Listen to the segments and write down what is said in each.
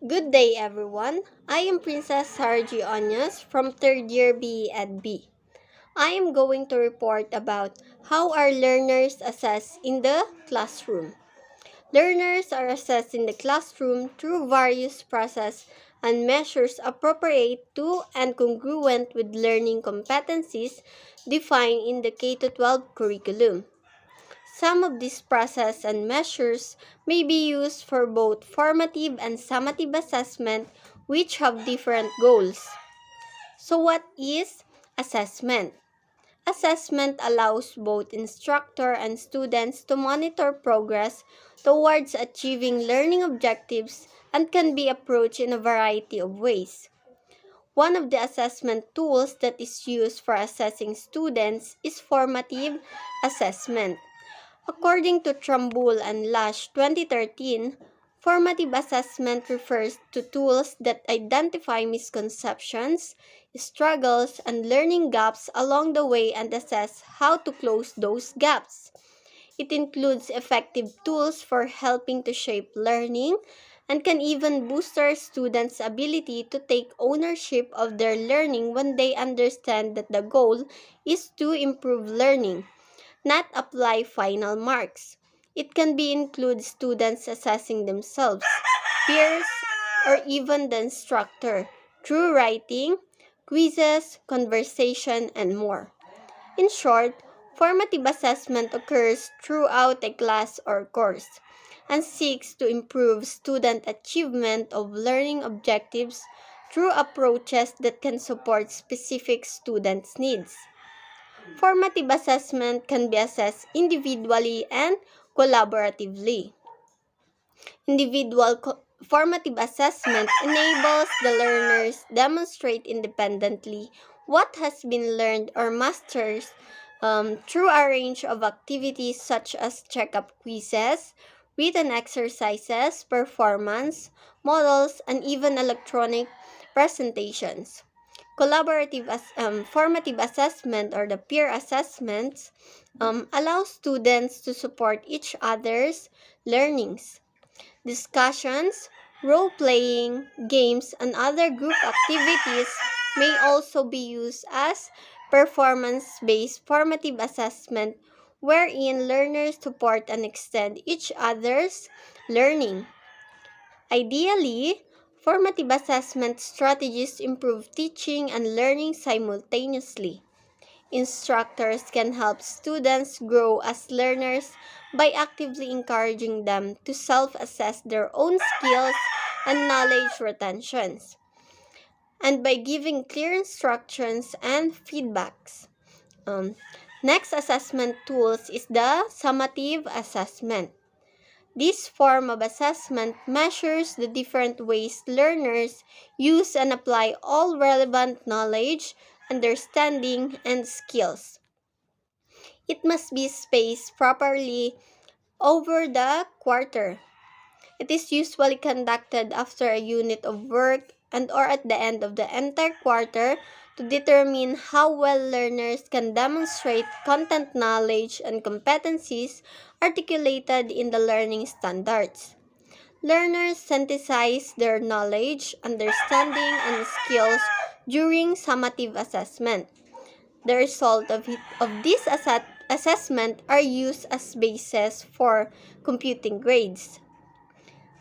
Good day, everyone. I am Princess Sarji Onyas from 3rd year BE Ed B. I am going to report about how our learners assess in the classroom. Learners are assessed in the classroom through various processes and measures appropriate to and congruent with learning competencies defined in the K-12 curriculum. Some of these processes and measures may be used for both formative and summative assessment, which have different goals. So what is assessment? Assessment allows both instructor and students to monitor progress towards achieving learning objectives and can be approached in a variety of ways. One of the assessment tools that is used for assessing students is formative assessment. According to Trumbull and Lash 2013, formative assessment refers to tools that identify misconceptions, struggles, and learning gaps along the way and assess how to close those gaps. It includes effective tools for helping to shape learning and can even boost our students' ability to take ownership of their learning when they understand that the goal is to improve learning, not apply final marks. It can be include students assessing themselves, peers, or even the instructor through writing, quizzes, conversation, and more. In short, formative assessment occurs throughout a class or course and seeks to improve student achievement of learning objectives through approaches that can support specific students' needs. Formative assessment can be assessed individually and collaboratively. Formative assessment enables the learners demonstrate independently what has been learned or mastered through a range of activities such as check-up quizzes, written exercises, performance, models, and even electronic presentations. Formative assessment or the peer assessments allow students to support each other's learnings. Discussions, role-playing, games, and other group activities may also be used as performance-based formative assessment wherein learners support and extend each other's learning. Ideally, formative assessment strategies improve teaching and learning simultaneously. Instructors can help students grow as learners by actively encouraging them to self-assess their own skills and knowledge retentions, and by giving clear instructions and feedbacks. Um, Next assessment tools is the summative assessment. This form of assessment measures the different ways learners use and apply all relevant knowledge, understanding, and skills. It must be spaced properly over the quarter. It is usually conducted after a unit of work and or at the end of the entire quarter to determine how well learners can demonstrate content knowledge and competencies articulated in the learning standards. Learners synthesize their knowledge, understanding, and skills during summative assessment. The result of this assessment are used as basis for computing grades.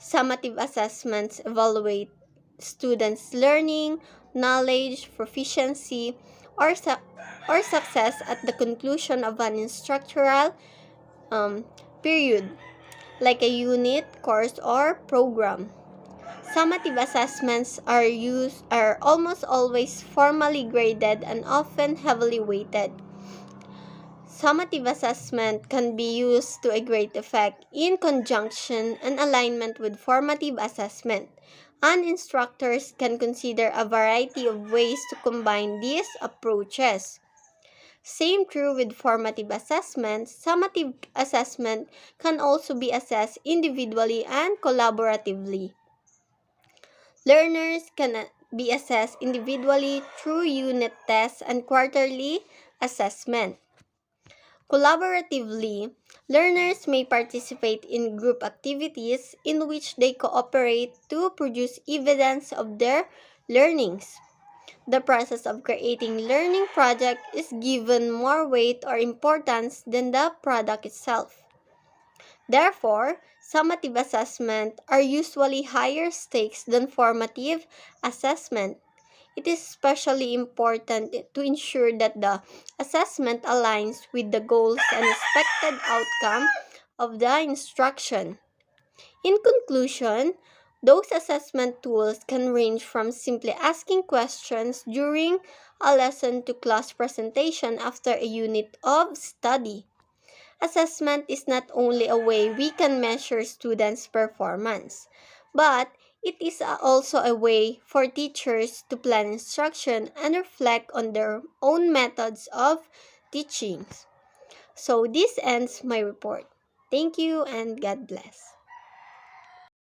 Summative assessments evaluate students' learning, knowledge, proficiency, or success at the conclusion of an instructional um, period, like a unit, course, or program. Summative assessments are almost always formally graded and often heavily weighted. Summative assessment can be used to a great effect in conjunction and alignment with formative assessment, and instructors can consider a variety of ways to combine these approaches. Same true with formative assessment. Summative assessment can also be assessed individually and collaboratively. Learners can be assessed individually through unit tests and quarterly assessment. Collaboratively, Learners may participate in group activities in which they cooperate to produce evidence of their learnings. The process of creating learning project is given more weight or importance than the product itself. Therefore, summative assessment are usually higher stakes than formative assessment. It is especially important to ensure that the assessment aligns with the goals and expected outcome of the instruction. In conclusion, those assessment tools can range from simply asking questions during a lesson to class presentation after a unit of study. Assessment is not only a way we can measure students' performance, but it is also a way for teachers to plan instruction and reflect on their own methods of teaching. So this ends my report. Thank you and God bless.